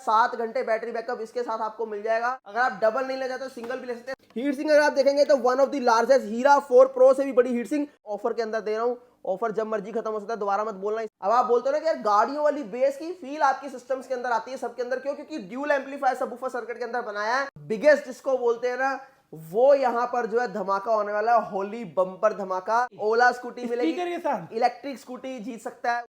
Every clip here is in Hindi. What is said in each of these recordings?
7 घंटे बैटरी बैकअप इसके साथ आपको मिल जाएगा। अगर आप डबल नहीं ले जाते तो सिंगल भी ले सकते हैं। हीट सिंक अगर आप देखेंगे तो one of the largest hero 4 pro से भी बड़ी हीट सिंक ऑफर के अंदर दे रहा हूं। ऑफर जब मर्जी खत्म हो सकता है, दोबारा मत बोलना। अब आप बोलते हो ना कि यार गाड़ियों वाली बेस की फील आपकी सिस्टम्स के अंदर आती है सबके अंदर, क्यों? क्योंकि ड्यूल एम्पलीफायर सबवूफर सर्किट के अंदर बनाया है। बिगेस्ट जिसको बोलते हैं ना, वो यहाँ पर जो है धमाका होने वाला है, होली बम्पर धमाका। ओला स्कूटी मिलेगी के साथ, इलेक्ट्रिक स्कूटी जीत सकता है।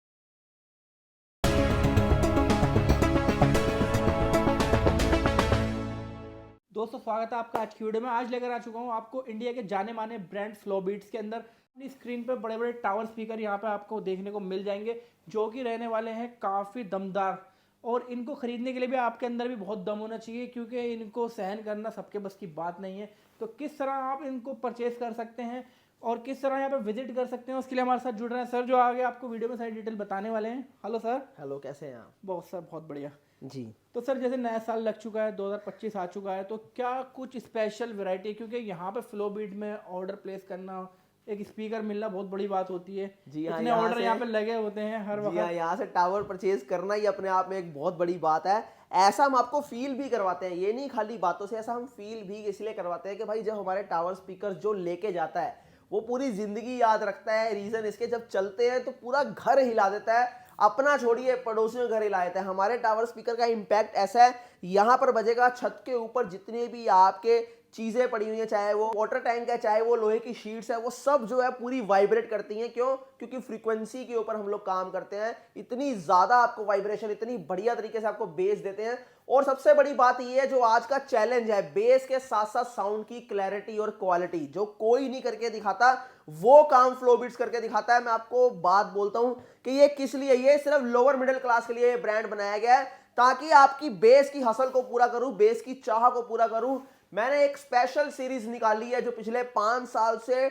दोस्तों स्वागत है आपका आज की वीडियो में। आज लेकर आ चुका हूँ आपको इंडिया के जाने माने ब्रांड फ्लोबीट्स के अंदर अपनी स्क्रीन पे बड़े बड़े टावर स्पीकर यहाँ पे आपको देखने को मिल जाएंगे, जो कि रहने वाले हैं काफ़ी दमदार। और इनको खरीदने के लिए भी आपके अंदर भी बहुत दम होना चाहिए, क्योंकि इनको सहन करना सबके बस की बात नहीं है। तो किस तरह आप इनको परचेज कर सकते हैं और किस तरह यहाँ पे विजिट कर सकते हैं, उसके लिए हमारे साथ जुड़ रहे हैं सर, जो आगे आपको वीडियो में सारी डिटेल बताने वाले हैं। Hello sir. हेलो, कैसे हैं आप? बहुत सर, बहुत बढ़िया जी। तो सर, जैसे नया साल लग चुका है, 2025 आ चुका है, तो क्या कुछ स्पेशल वैरायटी, क्योंकि यहाँ पे फ्लोबीट में ऑर्डर प्लेस करना, एक स्पीकर मिलना बहुत बड़ी बात होती है। जी हाँ, इतने ऑर्डर यहाँ पे लगे होते हैं हर वक्त। यहाँ से टावर परचेज करना ही अपने आप में एक बहुत बड़ी बात है। ऐसा हम आपको फील भी करवाते हैं, ये नहीं खाली बातों से, ऐसा हम फील भी इसलिए करवाते हैं कि भाई जब हमारे टावर स्पीकर जो लेके जाता है वो पूरी जिंदगी याद रखता है। रीजन इसके, जब चलते हैं तो पूरा घर हिला देता है, अपना छोड़िए पड़ोसियों घर हिला देता है। हमारे टावर स्पीकर का इंपैक्ट ऐसा है, यहाँ पर बजेगा, छत के ऊपर जितने भी आपके चीजें पड़ी हुई है, चाहे वो वाटर टैंक है, चाहे वो लोहे की शीट्स है, वो सब जो है पूरी वाइब्रेट करती हैं। क्यों? क्योंकि फ्रीक्वेंसी के ऊपर हम लोग काम करते हैं। इतनी ज्यादा आपको वाइब्रेशन, इतनी बढ़िया तरीके से आपको बेस देते हैं। और सबसे बड़ी बात ये है, जो आज का चैलेंज है, बेस के साथ साथ साउंड की क्लैरिटी और क्वालिटी, जो कोई नहीं करके दिखाता वो काम फ्लोबीट्स करके दिखाता है। मैं आपको बात बोलता हूं कि ये किस लिए, ये सिर्फ लोअर मिडिल क्लास के लिए ये ब्रांड बनाया गया है, ताकि आपकी बेस की हसल को पूरा करूं, बेस की चाह को पूरा करूं। मैंने एक स्पेशल सीरीज निकाली है जो पिछले 5 साल से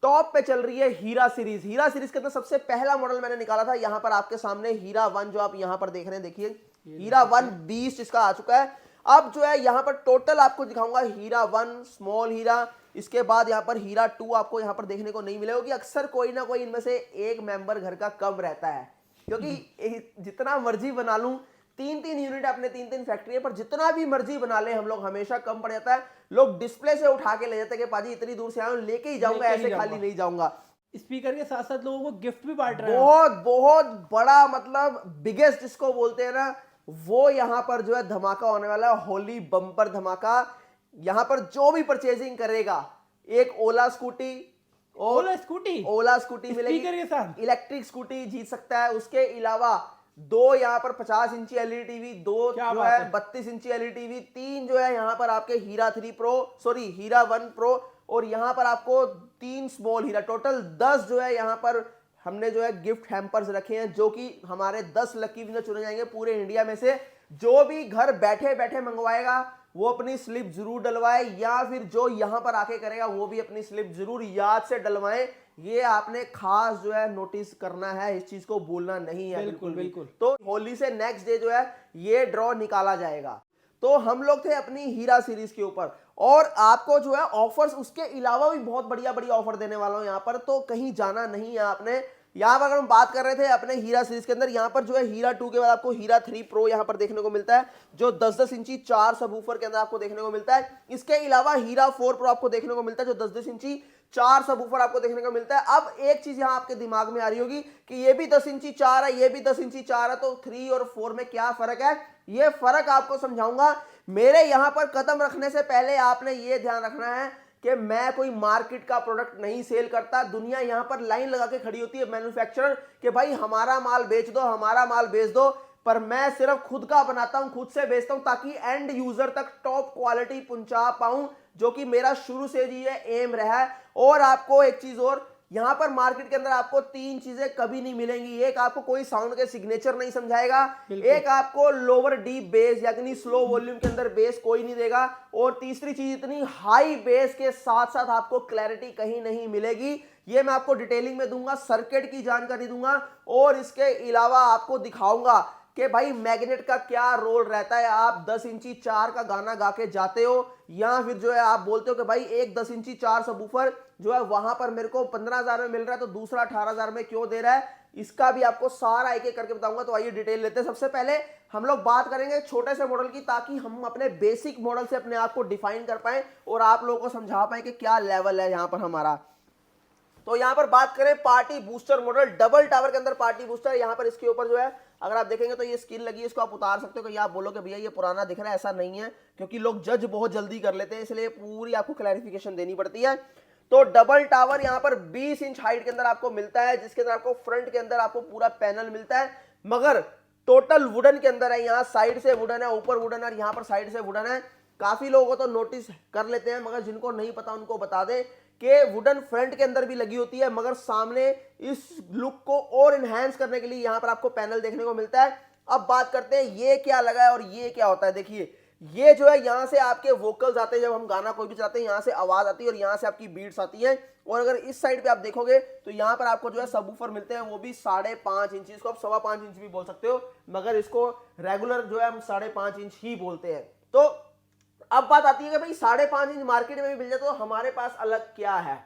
टॉप पे चल रही है, हीरा सीरीज। हीरा सीरीज के अंदर सबसे पहला मॉडल मैंने निकाला था, यहां पर आपके सामने हीरा 1, जो आप यहां पर देख रहे हैं, देखिए हीरा 1 20 इसका आ चुका है। अब जो है यहां पर टोटल आपको दिखाऊंगा हीरा 1 स्मॉल हीरा, इसके बाद यहां पर हीरा 2 आपको यहां पर देखने को नहीं मिलेगा, कि अक्सर कोई ना कोई इनमें से एक मेंबर घर का कम रहता है। क्योंकि जितना मर्जी बना लूं, 3-3 यूनिट अपने 3-3 फैक्ट्री है, पर जितना भी मर्जी बना ले हम लोग, हमेशा कम पड़ जाता है। लोग डिस्प्ले से उठा के ले जाते हैं कि पाजी इतनी दूर से आया हूं, लेके ही जाऊंगा, ऐसे खाली नहीं जाऊंगा। स्पीकर के साथ साथ लोगों को गिफ्ट भी बांट रहे हैं। बहुत बहुत बड़ा, मतलब बिगेस्ट जिसको बोलते हैं ना, वो यहां पर जो है धमाका होने वाला है, होली बम्पर धमाका। यहां पर जो भी परचेजिंग करेगा, एक ओला स्कूटी ओला स्कूटी मिलेगी के साथ, इलेक्ट्रिक स्कूटी जीत सकता है। उसके अलावा 2 यहाँ पर 50 इंची एलईडी टीवी, 2 जो है 32 इंची एलईडी टीवी, 3 जो है यहाँ पर आपके हीरा 3 प्रो, सॉरी हीरा 1 प्रो, और यहाँ पर आपको 3 स्मॉल हीरा, टोटल 10 जो है यहाँ पर हमने जो है गिफ्ट हैम्पर्स रखे हैं, जो कि हमारे 10 लकी विनर चुने जाएंगे पूरे इंडिया में से। जो भी घर बैठे बैठे मंगवाएगा वो अपनी स्लिप जरूर डलवाए, या फिर जो यहां पर आके करेगा वो भी अपनी स्लिप जरूर याद से डलवाएं। ये आपने खास जो है नोटिस करना है, इस चीज को भूलना नहीं है। बिल्कुल बिल्कुल। तो होली से नेक्स्ट डे जो है ये ड्रॉ निकाला जाएगा। तो हम लोग थे अपनी हीरा सीरीज के ऊपर, और आपको जो है ऑफर्स उसके अलावा भी बहुत बढ़िया बढ़िया ऑफर देने वाला हूं यहाँ पर, तो कहीं जाना नहीं है आपने। यहाँ पर अगर हम बात कर रहे थे अपने हीरा सीरीज के अंदर, यहाँ पर जो है हीरा 2 के बाद आपको हीरा 3 प्रो यहाँ पर देखने को मिलता है, जो 10-10 इंची 4 सबवूफर के अंदर आपको देखने को मिलता है। इसके अलावा हीरा 4 प्रो आपको देखने को मिलता है, जो 10-10 इंची 4 सबवूफर आपको देखने को मिलता है। अब एक चीज यहाँ आपके दिमाग में आ रही होगी कि ये भी 10 इंची 4 है, ये भी 10 इंची 4 है, तो 3 और 4 में क्या फर्क है? ये फर्क आपको समझाऊंगा। मेरे यहाँ पर कदम रखने से पहले आपने ये ध्यान रखना है कि मैं कोई मार्केट का प्रोडक्ट नहीं सेल करता। दुनिया यहां पर लाइन लगा के खड़ी होती है मैन्युफैक्चरर कि भाई हमारा माल बेच दो, हमारा माल बेच दो, पर मैं सिर्फ खुद का बनाता हूं, खुद से बेचता हूं, ताकि एंड यूजर तक टॉप क्वालिटी पहुंचा पाऊं, जो कि मेरा शुरू से जी ये एम रहा है। और आपको एक चीज और, यहां पर मार्केट के अंदर आपको 3 चीजें कभी नहीं मिलेंगी। एक, आपको कोई साउंड के सिग्नेचर नहीं समझाएगा, एक आपको लोअर डीप बेस यानी स्लो वॉल्यूम के अंदर बेस कोई नहीं देगा, और तीसरी चीज, इतनी हाई बेस के साथ साथ आपको क्लैरिटी कहीं नहीं मिलेगी। ये मैं आपको डिटेलिंग में दूंगा, सर्किट की जानकारी दूंगा, और इसके अलावा आपको दिखाऊंगा कि भाई मैग्नेट का क्या रोल रहता है। आप 10 इंची 4 का गाना गा के जाते हो, या फिर जो है आप बोलते हो कि भाई एक 10 इंची 4 सबवूफर जो है वहां पर मेरे को 15,000 में मिल रहा है, तो दूसरा 18,000 में क्यों दे रहा है? इसका भी आपको सारा एक एक करके बताऊंगा। तो आइए डिटेल लेते हैं। सबसे पहले हम लोग बात करेंगे छोटे से मॉडल की, ताकि हम अपने बेसिक मॉडल से अपने आप को डिफाइन कर पाए और आप लोगों को समझा पाए कि क्या लेवल है यहाँ पर हमारा। तो यहाँ पर बात करें party booster model, double tower के अंदर पार्टी बूस्टर। यहाँ पर इसके ऊपर जो है अगर आप देखेंगे तो ये स्किन लगी है, इसको आप उतार सकते हो। कि आप बोलोगे भैया ये पुराना दिख रहा है, ऐसा नहीं है, क्योंकि लोग जज बहुत जल्दी कर लेते हैं, इसलिए पूरी आपको क्लैरिफिकेशन देनी पड़ती है। तो डबल टावर यहाँ पर 20 इंच हाइट के अंदर आपको मिलता है, जिसके अंदर आपको फ्रंट के अंदर आपको पूरा पैनल मिलता है, मगर टोटल वुडन के अंदर है। यहाँ साइड से वुडन है, ऊपर वुडन है, यहाँ पर साइड से वुडन है। काफी लोगों को तो नोटिस कर लेते हैं, मगर जिनको नहीं पता उनको बता दें कि वुडन फ्रंट के अंदर भी लगी होती है, मगर सामने इस लुक को और इनहैंस करने के लिए यहाँ पर आपको पैनल देखने को मिलता है। अब बात करते हैं ये क्या लगा है और ये क्या होता है। देखिए ये जो है यहाँ से आपके वोकल्स आते हैं, जब हम गाना कोई भी चलाते हैं यहाँ से आवाज आती है और यहाँ से आपकी बीट्स आती हैं। और अगर इस साइड पे आप देखोगे तो यहाँ पर आपको जो है सबवूफर मिलते हैं, वो भी 5.5 इंच, इसको आप 5.25 इंच भी बोल सकते हो, मगर इसको रेगुलर जो है हम 5.5 इंच ही बोलते हैं। तो अब बात आती है कि भाई 5.5 इंच मार्केट में भी मिल जाए, तो हमारे पास अलग क्या है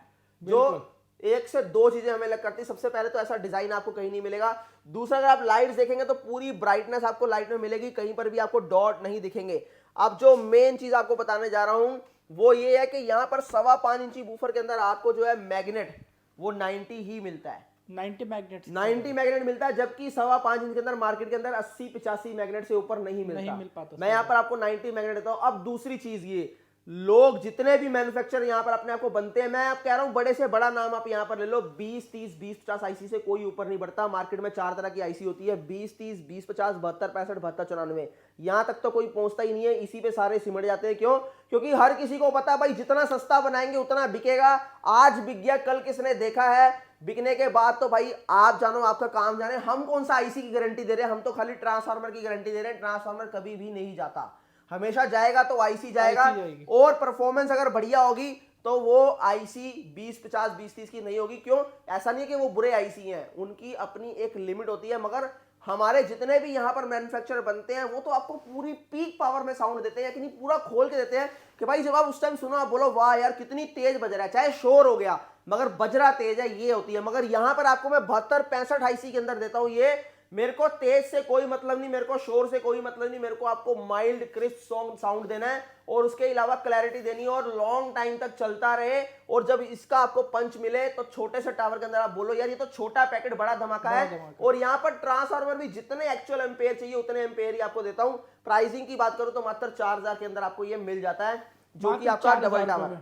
जो एक से दो चीजें हमें अलग करती है। सबसे पहले तो ऐसा डिजाइन आपको कहीं नहीं मिलेगा। दूसरा अगर आप लाइट्स देखेंगे तो पूरी ब्राइटनेस आपको लाइट में मिलेगी, कहीं पर भी आपको डॉट नहीं दिखेंगे। अब जो मेन चीज आपको बताने जा रहा हूं वो ये है कि यहाँ पर 5.25 इंची बूफर के अंदर आपको जो है मैग्नेट वो 90 ही मिलता है, 90 मैग्नेट मिलता है, जबकि 5.25 इंच के अंदर मार्केट के अंदर 80-85 मैग्नेट से ऊपर नहीं मिलता। मैं यहाँ पर आपको 90 मैग्नेट देता हूँ। अब दूसरी चीज ये, लोग जितने भी मैन्युफैक्चर यहाँ पर अपने आप को बनते हैं, मैं आप कह रहा हूँ बड़े से बड़ा नाम आप यहाँ पर ले लो, 20, 30, 20, 50 आईसी से कोई ऊपर नहीं बढ़ता। मार्केट में 4 तरह की आईसी होती है, 20, 30, 20, 50, 72, 65, 72, 94, यहाँ तक तो कोई पहुंचता ही नहीं है। इसी पे सारे सिमट जाते हैं। क्यों? क्योंकि हर किसी को पता है भाई जितना सस्ता बनाएंगे उतना बिकेगा। आज बिक गया, कल किसने देखा है, बिकने के बाद तो भाई आप जानो, आपका काम जाने। हम कौन सा आईसी की गारंटी दे रहे हैं, हम तो खाली ट्रांसफार्मर की गारंटी दे रहे हैं। ट्रांसफार्मर कभी भी नहीं जाता, हमेशा जाएगा तो आईसी जाएगा। और परफॉर्मेंस अगर बढ़िया होगी तो वो आईसी 20, 50, 20, 30 की नहीं होगी। क्यों? ऐसा नहीं है कि वो बुरे आईसी हैं, उनकी अपनी एक लिमिट होती है। मगर हमारे जितने भी यहाँ पर मैन्युफैक्चरर बनते हैं वो तो आपको पूरी पीक पावर में साउंड देते हैं, यानी पूरा खोल के देते हैं कि भाई जब आप उस टाइम सुनो आप बोलो वाह यार कितनी तेज बज रहा है, चाहे शोर हो गया मगर बज रहा तेज है, ये होती है। मगर यहाँ पर आपको मैं 72, 65 आईसी के अंदर देता हूँ। ये मेरे को तेज से कोई मतलब नहीं, मेरे को शोर से कोई मतलब नहीं, मेरे को आपको माइल्ड क्रिस्प साउंड देना है और उसके अलावा क्लैरिटी देनी है और लॉन्ग टाइम तक चलता रहे। और जब इसका आपको पंच मिले तो छोटे से टावर के अंदर आप बोलो यार ये तो छोटा पैकेट बड़ा धमाका है। और यहाँ पर ट्रांसफार्मर भी जितने एक्चुअल एम्पेयर चाहिए उतने एम्पेयर ही आपको देता हूँ। प्राइसिंग की बात करूं तो मात्र 4000 के अंदर आपको ये मिल जाता है, जो कि आपका डबल टावर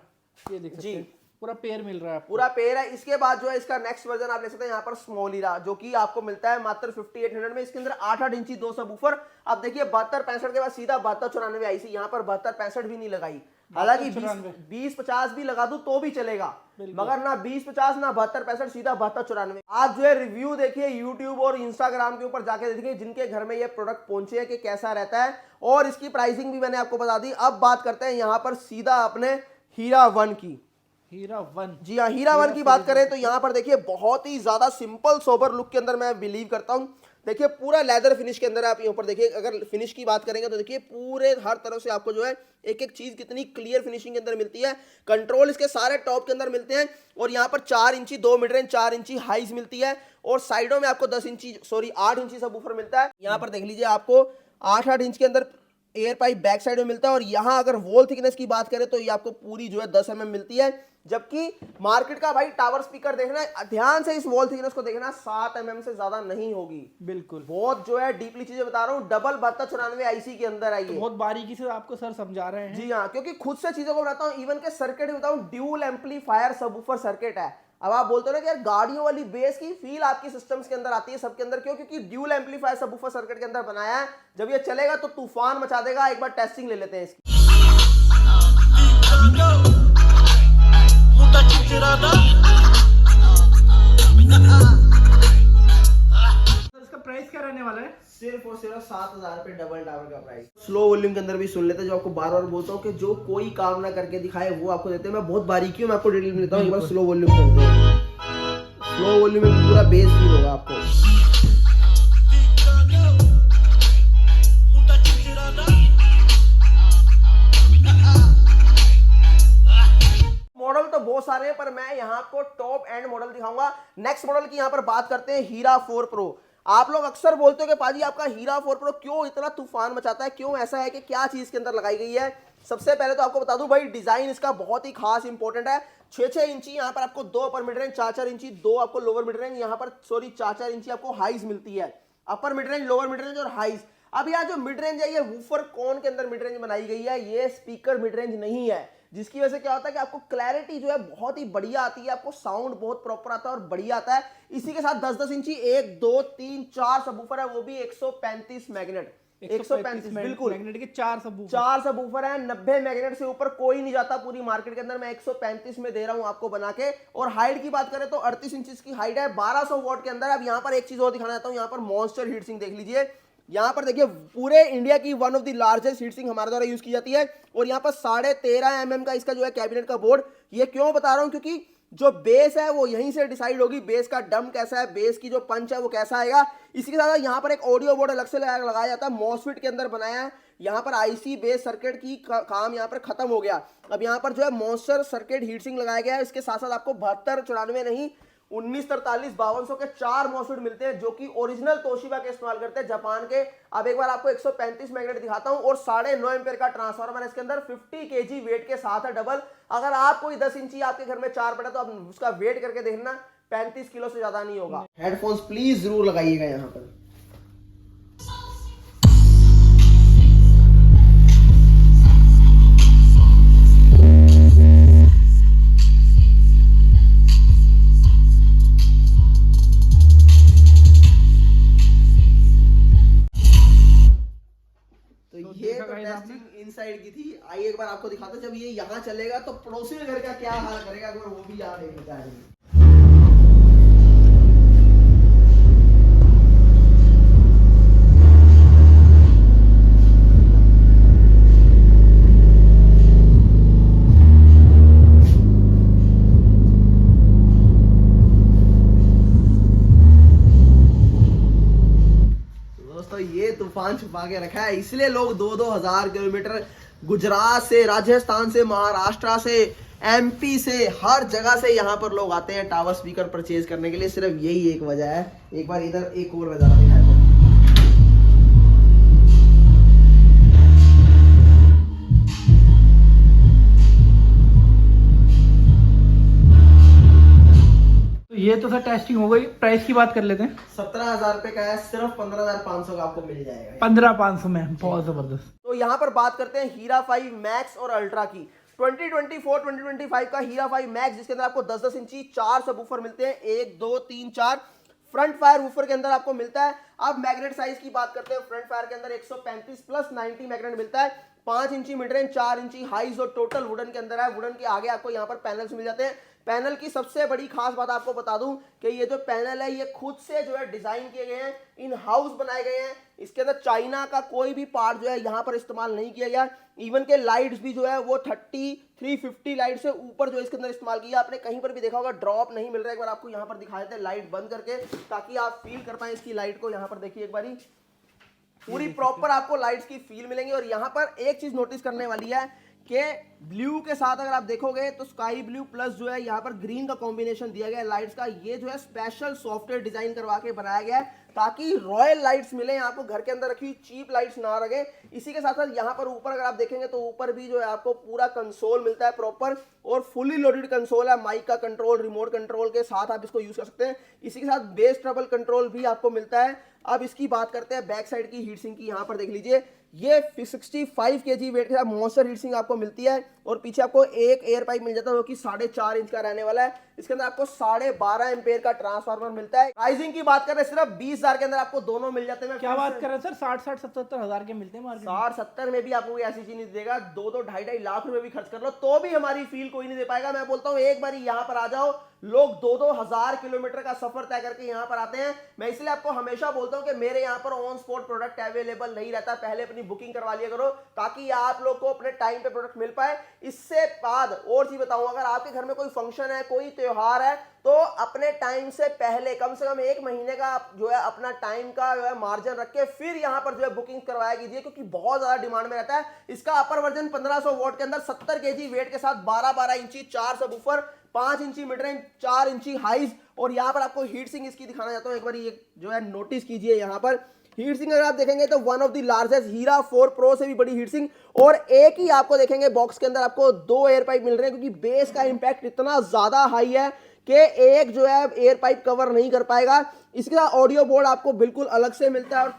जी पूरा पेयर मिल रहा है, पूरा पेयर है। इसके बाद जो है इसका नेक्स्ट वर्जन आप ले सकते हैं यहाँ पर स्मॉल हीरा, जो कि आपको मिलता है मात्र 5800 में। इसके अंदर 8-8 इंची 2 सबवूफर। अब देखिए 72-65 के बाद सीधा 72-94 आईसी, यहाँ पर 72-65 भी नहीं लगाई। हालांकि 20-50 भी लगा दूं तो भी चलेगा, मगर ना 20-50 ना 72-65, सीधा 72-94। आप जो है रिव्यू देखिए यूट्यूब और इंस्टाग्राम के ऊपर जाके देखिए जिनके घर में ये प्रोडक्ट पहुंचे हैं कि कैसा रहता है, और इसकी प्राइसिंग भी मैंने आपको बता दी। अब बात करते हैं यहाँ पर सीधा अपने हीरा 1 की। हीरा 1, जी हाँ, हीरा 1 की बात करें तो यहाँ पर देखिए बहुत ही ज्यादा सिंपल सोबर लुक के अंदर मैं बिलीव करता हूँ। देखिए पूरा लेदर फिनिश के अंदर आप यहाँ पर देखिए, अगर फिनिश की बात करेंगे तो देखिए पूरे हर तरफ से आपको जो है एक एक चीज कितनी क्लियर फिनिशिंग के अंदर मिलती है। कंट्रोल इसके सारे टॉप के अंदर मिलते हैं और यहाँ पर 4 इंची 2 मिड रेंज 4 इंची हाइज मिलती है और साइडों में आपको 8 इंची सबवूफर मिलता है। यहाँ पर देख लीजिए आपको 8-8 इंच के अंदर एयर पाइप बैक साइड में मिलता है। और यहाँ अगर वॉल थिकनेस की बात करें तो ये आपको पूरी जो है 10 mm मिलती है, जबकि मार्केट का भाई टावर स्पीकर देखना है ध्यान से, इस वॉल थिकनेस को देखना, 7 mm से ज्यादा नहीं होगी। बिल्कुल बहुत जो है डीपली चीजें बता रहा हूँ। डबल 72-94 आईसी के अंदर आई है। बहुत बारीकी से आपको सर समझा रहे हैं। जी हाँ, क्योंकि खुद से चीजों को बताता हूँ। इवन के सर्किट भी बताऊँ, ड्यूल एम्पलीफायर सबवूफर सर्किट है। अब आप बोलते हो ना कि यार गाड़ियों वाली बेस की फील आपकी सिस्टम्स के अंदर आती है सबके अंदर, क्यों? क्योंकि ड्यूल एम्पलीफायर सबवूफर सर्किट के अंदर बनाया है। जब ये चलेगा तो तूफान मचा देगा। एक बार टेस्टिंग ले लेते हैं इसकी। इसका प्राइस क्या रहने वाला है? सिर्फ और सिर्फ 7000 रुपए डबल टावर का प्राइस। स्लो वॉल्यूम के अंदर भी सुन लेते हैं, जो आपको बार बार बोलता हूँ कि जो कोई काम ना करके दिखाए वो आपको देते हैं। मैं बहुत बारीकियों में आपको डिटेल देता हूँ। एक बार स्लो वॉल्यूम करते हैं, स्लो वॉल्यूम में पूरा बेस फील होगा आपको। मॉडल तो बहुत बहुत सारे हैं, पर मैं यहाँ आपको टॉप एंड मॉडल दिखाऊंगा। नेक्स्ट मॉडल की यहाँ पर बात करते हैं हीरा 4 प्रो। आप लोग अक्सर बोलते हो कि पाजी आपका हीरा 4 प्रो क्यों इतना तूफान मचाता है, क्यों ऐसा है, कि क्या चीज के अंदर लगाई गई है। सबसे पहले तो आपको बता दूं भाई, डिजाइन इसका बहुत ही खास इंपॉर्टेंट है। 6-6 इंची यहाँ पर आपको दो अपर मिड रेंज, 4-4 इंची दो आपको लोअर मिड रेंज, यहाँ पर 4-4 इंची आपको हाइज मिलती है। Upper mid range, lower mid range और हाइज। अब यार जो मिड रेंज है, ये वूफर कौन के अंदर मिड रेंज बनाई गई है, ये स्पीकर मिड रेंज नहीं है, जिसकी वजह से क्या होता है कि आपको क्लैरिटी जो है बहुत ही बढ़िया आती है, आपको साउंड बहुत प्रॉपर आता है और बढ़िया आता है। इसी के साथ 10-10 इंची 1 2 3 4 सबवूफर है, वो भी 135 मैग्नेट, 135 बिल्कुल मैग्नेट के 4 सबवूफर, 4 सबवूफर है। 90 मैग्नेट से ऊपर कोई नहीं जाता पूरी मार्केट के अंदर। मैं 135 में दे रहा हूं आपको बना के। और हाइट की बात करें तो 38 इंच की हाइट है, 1200 वॉट के अंदर। अब यहां पर एक चीज और दिखाना चाहता हूं, यहां पर मॉन्स्टर हीट सिंक देख लीजिए। यहां पर देखिए पूरे इंडिया की one of the largest heat sink हमारे द्वारा यूज की जाती है। और यहां पर 13.5 mm का इसका जो है कैबिनेट का बोर्ड। ये क्यों बता रहा हूं, क्योंकि जो बेस है वो यहीं से डिसाइड होगी, बेस का डम कैसा है, बेस की जो पंच है वो कैसा आएगा। इसी के साथ यहाँ पर एक ऑडियो बोर्ड अलग से लगाया जाता है, मॉसफेट के अंदर बनाया है। यहाँ पर आईसी बेस सर्किट की काम यहाँ पर खत्म हो गया। अब यहाँ पर जो है मॉन्स्टर सर्किट हीट सिंक लगाया गया है। इसके साथ साथ आपको 7294 नहीं 1943 5200 के 4 मॉसफेट मिलते हैं, जो कि ओरिजिनल तोशिबा के इस्तेमाल करते हैं, जापान के। अब एक बार आपको 135 मैग्नेट दिखाता हूं और 9.5 एम्पीयर का ट्रांसफार्मर है इसके अंदर, 50 केजी वेट के साथ है डबल। अगर आप कोई 10 इंची आपके घर में 4 पड़ा तो आप उसका वेट करके देखना, 35 किलो से ज्यादा नहीं होगा। हेडफोन्स प्लीज जरूर लगाइएगा यहाँ पर। इनसाइड की थी। आइए एक बार आपको दिखाता, जब ये यहाँ चलेगा तो पड़ोसी के घर का क्या हाल करेगा, एक बार वो भी यहाँ देखने जा रहे हैं। ये तूफान छुपा के रखा है, इसलिए लोग 2-2 हजार किलोमीटर गुजरात से, राजस्थान से, महाराष्ट्र से, एमपी से, हर जगह से यहाँ पर लोग आते हैं टावर स्पीकर परचेज करने के लिए। सिर्फ यही एक वजह है। एक बार इधर एक और नजारा दिखाया था। ये तो सर टेस्टिंग हो गई। प्राइस की बात कर लेते हैं। 17,000 रुपए का है, सिर्फ 15,500 का आपको मिल जाएगा। 15,500 में, बहुत जबरदस्त। तो यहाँ पर बात करते हैं हीरा 5 मैक्स और अल्ट्रा की। 2024-2025 का हीरा 5 मैक्स, जिसके अंदर आपको 10-10 इंची 4 सबवूफर मिलते हैं, 1 2 3 4 फ्रंट फायर वूफर के अंदर आपको मिलता है। अब मैग्नेट साइज की बात करते हैं, फ्रंट फायर के अंदर 135 प्लस 90 मैग्नेट मिलता है, 5 इंची मिड रेंज, 4 इंची हाइज और टोटल वुडन के अंदर है। वुडन के आगे आपको यहाँ पर पैनल्स मिल जाते हैं। पैनल की सबसे बड़ी खास बात आपको बता दूं कि ये जो पैनल है ये खुद से जो है डिजाइन किए गए हैं, इन हाउस बनाए गए हैं। इसके अंदर चाइना का कोई भी पार्ट जो है यहाँ पर इस्तेमाल नहीं किया गया। इवन के लाइट्स भी जो है वो 350 लाइट से ऊपर जो इसके अंदर इस्तेमाल किया। आपने कहीं पर भी देखा होगा ड्रॉप नहीं मिल रहा है। एक बार आपको यहाँ पर दिखा देते हैं लाइट बंद करके, ताकि आप फील कर पाए इसकी लाइट को। यहाँ पर देखिए एक बारी, पूरी प्रॉपर आपको लाइट्स की फील मिलेंगी। और यहाँ पर एक चीज नोटिस करने वाली है कि ब्लू के साथ अगर आप देखोगे तो स्काई ब्लू प्लस जो है यहाँ पर ग्रीन का कॉम्बिनेशन दिया गया है लाइट्स का। ये जो है स्पेशल सॉफ्टवेयर डिजाइन करवा के बनाया गया है, ताकि रॉयल लाइट्स मिले आपको, घर के अंदर रखी हुई चीप लाइट्स ना लगे। इसी के साथ साथ यहाँ पर ऊपर अगर आप देखेंगे तो ऊपर भी जो है आपको पूरा कंसोल मिलता है प्रॉपर, और फुली लोडेड कंसोल है। माइक का कंट्रोल, रिमोट कंट्रोल के साथ आप इसको यूज कर सकते हैं। इसी के साथ बेस ट्रबल कंट्रोल भी आपको मिलता है। अब इसकी बात करते हैं बैक साइड की हीट सिंक की। यहाँ पर देख लीजिए, ये 65 केजी वेट के साथ मॉन्स्टर हीट सिंक आपको मिलती है। और पीछे आपको एक एयर पाइप मिल जाता है, जो कि 4.5 इंच का रहने वाला है। इसके अंदर आपको 12.5 एम्पेयर का ट्रांसफार्मर मिलता है। प्राइसिंग की बात करें, सिर्फ 20,000 के अंदर आपको दोनों मिल जाते हैं। क्या बात कर रहे हैं सर, 60-70 हजार के मिलते हैं मार्केट में। 60-70 में भी आपको कोई ऐसी चीज नहीं देगा। 2-2 2.5 लाख रुपए भी खर्च कर लो तो भी हमारी फील कोई नहीं दे पाएगा। मैं बोलता हूँ एक बार यहाँ पर आ जाओ। लोग 2-2 हजार किलोमीटर का सफर तय करके यहाँ पर आते हैं। मैं इसलिए आपको हमेशा बोलता हूँ कि मेरे यहाँ पर ऑन स्पॉट प्रोडक्ट अवेलेबल नहीं रहता। पहले अपनी बुकिंग करवा लिया करो, ताकि आप लोग को अपने टाइम पे प्रोडक्ट मिल पाए। इससे बाद और चीज बताऊं, अगर आपके घर में कोई फंक्शन है, कोई त्योहार है, तो अपने टाइम से पहले कम से कम 1 महीने का जो है अपना टाइम का जो है मार्जिन रख के फिर यहाँ पर जो है बुकिंग करवाया कीजिए, क्योंकि बहुत ज्यादा डिमांड में रहता है। इसका अपर वर्जन 1500 वॉट के अंदर 70 केजी वेट के साथ 12-12 इंची 4 सबवूफर, 5 इंची मिड रेंज, 4 इंची हाइज, और यहाँ पर आपको हीट सिंक इसकी दिखाना चाहता हूँ। एक बार ये जो है नोटिस कीजिए, यहाँ पर हीट सिंक अगर आप देखेंगे तो one of the largest, hero 4 pro से भी बड़ी हीट सिंक, और एक ही आपको देखेंगे बॉक्स के अंदर आपको 2 एयर पाइप मिल रहे हैं, क्योंकि बेस का इंपैक्ट इतना ज्यादा हाई है कि एक जो है एयर पाइप कवर नहीं कर पाएगा। इसके साथ ऑडियो बोर्ड आपको बिल्कुल अलग से मिलता है, और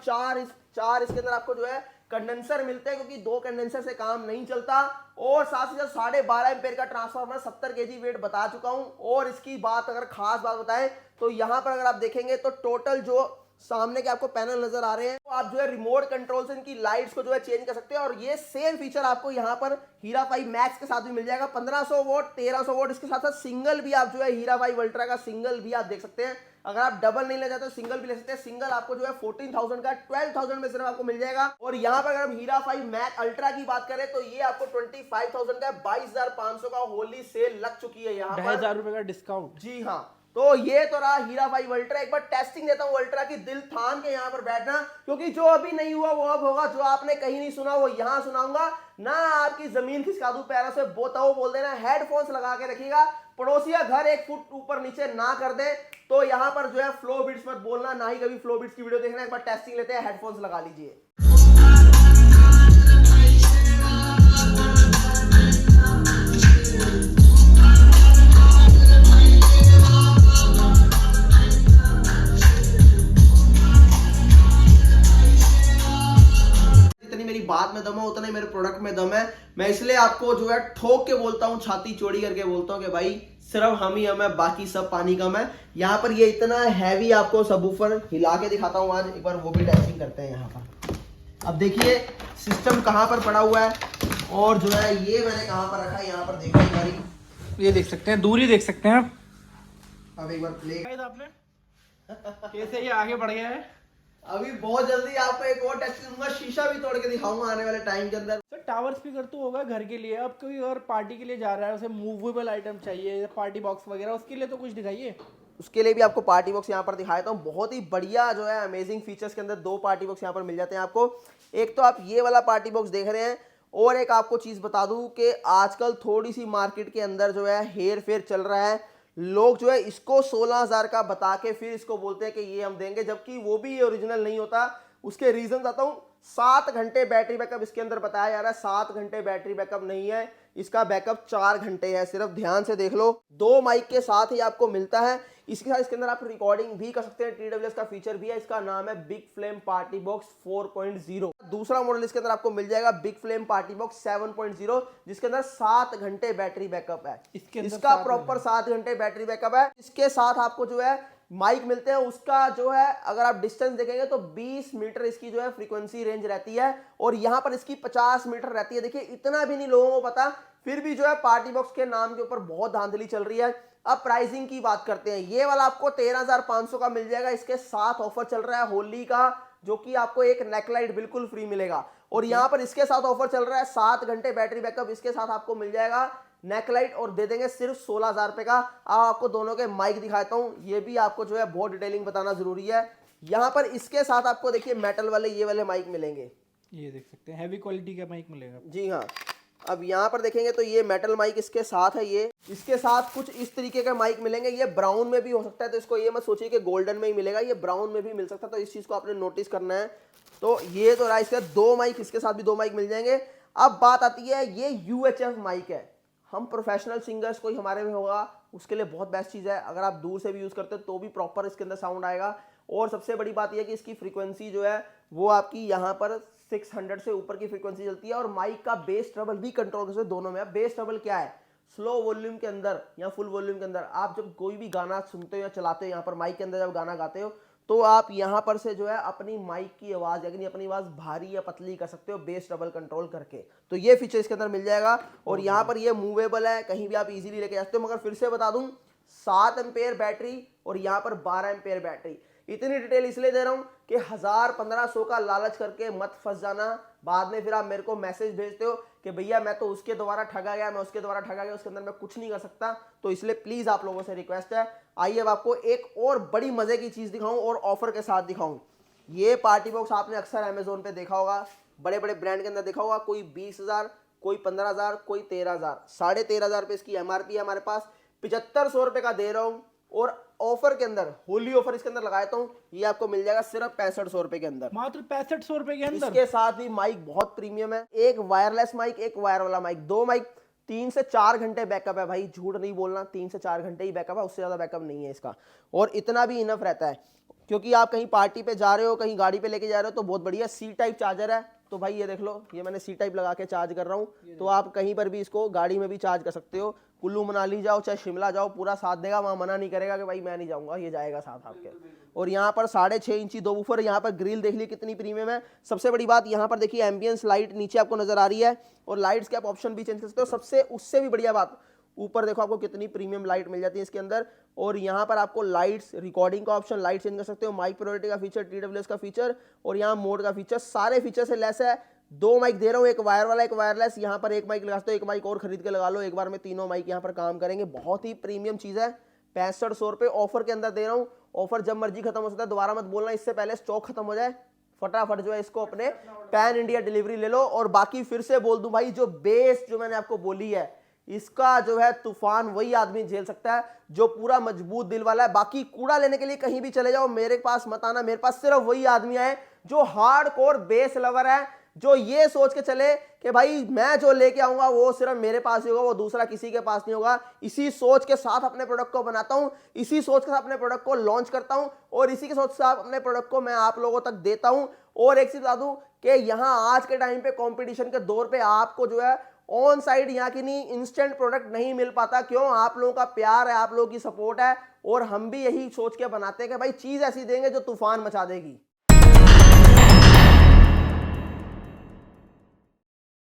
चार इसके अंदर आपको जो है कंडेंसर मिलते हैं, क्योंकि 2 कंडेंसर से काम नहीं चलता। और साथ ही साथ 12.5 एम्पेयर का ट्रांसफार्मर, 70 केजी वेट बता चुका हूं। और इसकी बात अगर खास बात बताएं तो यहां पर अगर आप देखेंगे तो टोटल जो सामने के आपको पैनल नजर आ रहे हैं, तो आप जो है रिमोट कंट्रोल से इनकी लाइट्स को जो है चेंज कर सकते हैं। और ये सेम फीचर आपको यहाँ पर हीरा 5 मैक्स के साथ भी मिल जाएगा। 1500 वोट, 1300 वोट, इसके साथ साथ सिंगल भी आप जो है हीरा 5 अल्ट्रा का सिंगल भी आप देख सकते हैं। अगर आप डबल नहीं ले जाते तो सिंगल भी ले सकते हैं। सिंगल आपको जो है 14,000 का 12,000 में सिर्फ आपको मिल जाएगा। और यहाँ पर अगर हम हीरा 5 मैक्स अल्ट्रा की बात करें तो ये आपको 25,000 का 22,500 का होली सेल लग चुकी है यहाँ पर, 2,500 रुपए का डिस्काउंट। जी हाँ। तो ये तो रहा हीरा 5 अल्ट्रा। एक बार टेस्टिंग देता हूं अल्ट्रा की, दिल थाम के यहाँ पर बैठना, क्योंकि जो अभी नहीं हुआ वो अब होगा। जो आपने कहीं नहीं सुना वो यहाँ सुनाऊंगा ना। आपकी जमीन खिसका दूं पैरों से, बोताओ बोल देना। हेडफोन्स लगा के रखिएगा, पड़ोसिया घर 1 फुट ऊपर नीचे ना कर दे। तो यहाँ पर जो है फ्लो बीट्स मत बोलना, ना ही कभी फ्लो बीट्स की वीडियो देखना। एक बार टेस्टिंग लेते हैं, हेडफोन्स लगा लीजिए। बात में दम है उतना ही मेरे प्रोडक्ट में दम है। मैं इसलिए आपको जो है ठोक के बोलता हूं, छाती चौड़ी करके बोलता हूं कि भाई सिर्फ हम ही हम है, बाकी सब पानी कम है। यहाँ पर ये इतना हैवी आपको सबवूफर हिला के दिखाता हूं आज, एक बार वो भी टेस्टिंग करते हैं। यहाँ पर अब देखिए सिस्टम कहाँ पर पड़ा हुआ है, और जो है ये मैंने कहाँ पर रखा है, यहाँ पर देखो एक बारी, ये देख सकते हैं, दूरी देख सकते हैं आप। अब एक बार प्ले आपने कैसे ये आगे बढ़ गया है। अभी बहुत जल्दी आपको एक और टेस्ट दूंगा, शीशा भी तोड़ के दिखाऊंगा आने वाले टाइम के अंदर। सर टावर स्पीकर तो होगा घर के लिए, अब कोई और पार्टी के लिए जा रहा है, उसे मूवेबल आइटम चाहिए, पार्टी बॉक्स वगैरह, उसके लिए तो कुछ दिखाइए। उसके लिए भी आपको पार्टी बॉक्स यहाँ पर दिखाया था, बहुत ही बढ़िया जो है अमेजिंग फीचर्स के अंदर 2 पार्टी बॉक्स यहाँ पर मिल जाते हैं आपको। एक तो आप ये वाला पार्टी बॉक्स देख रहे हैं, और एक आपको चीज बता दूं कि आजकल थोड़ी सी मार्केट के अंदर जो है हेर फेर चल रहा है। लोग जो है इसको 16,000 का बता के फिर इसको बोलते हैं कि ये हम देंगे, जबकि वो भी ये ओरिजिनल नहीं होता। उसके रीजन आता हूं। 7 घंटे बैटरी बैकअप इसके अंदर बताया जा रहा है, 7 घंटे बैटरी बैकअप नहीं है, इसका बैकअप 4 घंटे है। सिर्फ ध्यान से देख लो, 2 माइक के साथ ही आपको मिलता है। इसके साथ इसके अंदर आप रिकॉर्डिंग भी कर सकते हैं, TWS का फीचर भी है। इसका नाम है बिग फ्लेम पार्टी बॉक्स 4.0। दूसरा मॉडल इसके अंदर आपको मिल जाएगा बिग फ्लेम पार्टी बॉक्स 7.0, जिसके अंदर 7 घंटे बैटरी बैकअप है। इसका प्रॉपर 7 घंटे बैटरी बैकअप है। इसके साथ आपको जो है माइक मिलते हैं, उसका जो है अगर आप डिस्टेंस देखेंगे तो 20 मीटर इसकी जो है फ्रीक्वेंसी रेंज रहती है, और यहां पर इसकी 50 मीटर रहती है। देखिए इतना भी नहीं लोगों को पता, फिर भी जो है पार्टी बॉक्स के नाम के ऊपर बहुत धांधली चल रही है। अब प्राइसिंग की बात करते हैं। ये वाला आपको 13,500 का मिल जाएगा। इसके साथ ऑफर चल रहा है होली का, जो कि आपको एक नेकलाइट बिल्कुल फ्री मिलेगा। और यहाँ पर इसके साथ ऑफर चल रहा है 7 घंटे बैटरी बैकअप, इसके साथ आपको मिल जाएगा नेकलाइट, और दे देंगे सिर्फ 16,000 रुपए का। आपको दोनों के माइक दिखाता हूं, ये भी आपको जो है बहुत डिटेलिंग बताना जरूरी है। यहाँ पर इसके साथ आपको देखिए मेटल वाले ये वाले माइक मिलेंगे, ये देख सकते हैं, हैवी क्वालिटी का माइक मिलेगा। जी हाँ। अब यहाँ पर देखेंगे तो ये मेटल माइक इसके साथ है। ये इसके साथ कुछ इस तरीके के माइक मिलेंगे। ये ब्राउन में भी हो सकता है, तो इसको ये मत सोचिए कि गोल्डन में ही मिलेगा, ये ब्राउन में भी मिल सकता है, तो इस चीज को आपने नोटिस करना है। तो ये तो रहा इसका 2 माइक, इसके साथ भी 2 माइक मिल जाएंगे। अब बात आती है, ये UHF माइक है। हम प्रोफेशनल सिंगर्स कोई हमारे में होगा उसके लिए बहुत बेस्ट चीज़ है। अगर आप दूर से भी यूज़ करते हो तो भी प्रॉपर इसके अंदर साउंड आएगा। और सबसे बड़ी बात यह है कि इसकी फ्रीक्वेंसी जो है वो आपकी यहाँ पर 600 से ऊपर की फ्रीक्वेंसी चलती है, और माइक का बेस ट्रबल भी कंट्रोल कर सकते दोनों में। अब बेस ट्रबल क्या है, स्लो वॉल्यूम के अंदर या फुल वॉल्यूम के अंदर आप जब कोई भी गाना सुनते हो या चलाते हो, यहाँ पर माइक के अंदर जब गाना गाते हो, तो आप यहाँ पर से जो है अपनी माइक की आवाज़ यानी अपनी आवाज़ भारी या पतली कर सकते हो बेस ट्रबल कंट्रोल करके। तो ये फीचर इसके अंदर मिल जाएगा। और यहाँ पर ये मूवेबल है, कहीं भी आप इजीली लेके जा सकते हो। मगर फिर से बता दूं, 7 एम्पेयर बैटरी और यहाँ पर 12 एम्पेयर बैटरी। इतनी डिटेल इसलिए दे रहा हूँ कि 1000-1500 का लालच करके मत फंस जाना। बाद में फिर आप मेरे को मैसेज भेजते हो कि भैया मैं तो उसके द्वारा ठगा गया, मैं उसके द्वारा ठगा गया, उसके अंदर मैं कुछ नहीं कर सकता। तो इसलिए प्लीज आप लोगों से रिक्वेस्ट है, आइए अब आपको एक और बड़ी मजे की चीज दिखाऊं और ऑफर के साथ दिखाऊं। ये पार्टी बॉक्स आपने अक्सर अमेजोन पे देखा होगा, बड़े बड़े ब्रांड के अंदर देखा होगा, कोई 20,000, कोई 15,000, कोई 13,000, 13,500 रुपए इसकी एमआरपी है हमारे पास, 7500 रुपए का दे रहा हूं। और ऑफर के अंदर, होली ऑफर इसके अंदर लगाता हूं, ये आपको मिल जाएगा सिर्फ 6500 रुपए के अंदर। मात्र 6500 रुपए के अंदर। इसके साथ ही माइक बहुत प्रीमियम है, एक वायरलेस माइक, एक वायर वाला माइक, दो माइक, 3 से 4 घंटे बैकअप है भाई, झूठ नहीं बोलना, 3 से 4 घंटे ही बैकअप है, उससे ज्यादा बैकअप नहीं है इसका। और इतना भी इनफ रहता है, क्योंकि आप कहीं पार्टी पे जा रहे हो, कहीं गाड़ी पे लेके जा रहे हो, तो बहुत बढ़िया सी टाइप चार्जर है। तो भाई ये देख लो, ये मैंने सी टाइप लगा के चार्ज कर रहा हूँ, तो आप कहीं पर भी इसको गाड़ी में भी चार्ज कर सकते हो। कुल्लू मनाली जाओ चाहे शिमला जाओ, पूरा साथ देगा, वहां मना नहीं करेगा कि भाई मैं नहीं जाऊंगा, ये जाएगा साथ आपके। और यहाँ पर 6.5 इंची 2 वूफर, यहाँ पर ग्रिल देख ली कितनी प्रीमियम है। सबसे बड़ी बात यहाँ पर देखिए, एम्बियंस लाइट नीचे आपको नजर आ रही है, और लाइट्स के आप ऑप्शन भी चेंज कर सकते हो। सबसे उससे भी बढ़िया बात, ऊपर देखो आपको कितनी प्रीमियम लाइट मिल जाती है इसके अंदर। और यहाँ पर आपको लाइट्स, रिकॉर्डिंग का ऑप्शन, लाइट चेंज कर सकते हो, माइक प्रायोरिटी का फीचर, TWS का फीचर, और यहाँ मोड का फीचर, सारे फीचर से लेस है। 2 माइक दे रहा हूँ, एक वायर वाला, एक वायरलेस। यहाँ पर एक माइक लगा सकते हो, एक माइक और खरीद के लगा लो, एक बार में तीनों माइक यहाँ पर काम करेंगे। बहुत ही प्रीमियम चीज है, 6500 रुपए ऑफर के अंदर दे रहा हूँ। ऑफर जब मर्जी खत्म हो सकता है, दोबारा मत बोलना, इससे पहले स्टॉक खत्म हो जाए। फटाफट जो है इसको अपने पैन इंडिया डिलीवरी ले लो। और बाकी फिर से बोल दूं भाई, जो बेस जो मैंने आपको बोली है, इसका जो है तूफान वही आदमी झेल सकता है जो पूरा मजबूत दिल वाला है। बाकी कूड़ा लेने के लिए कहीं भी चले जाओ, मेरे पास मत आना, मेरे पास सिर्फ वही आदमी है जो हार्डकोर बेस लवर है, जो ये सोच के चले कि भाई मैं जो लेके आऊंगा वो सिर्फ मेरे पास ही होगा, वो दूसरा किसी के पास नहीं होगा। इसी सोच के साथ अपने प्रोडक्ट को बनाता हूं, इसी सोच के साथ अपने प्रोडक्ट को लॉन्च करता हूं, और इसी के सोच से अपने प्रोडक्ट को मैं आप लोगों तक देता हूं। और एक चीज बता दूं कि यहां आज के टाइम पे कंपटीशन के दौर पे आपको जो है ऑन साइड यहाँ की नहीं, इंस्टेंट प्रोडक्ट नहीं मिल पाता। क्यों? आप लोगों का प्यार है, आप लोगों की सपोर्ट है, और हम भी यही सोच के बनाते हैं कि भाई चीज ऐसी देंगे जो तूफान मचा देगी।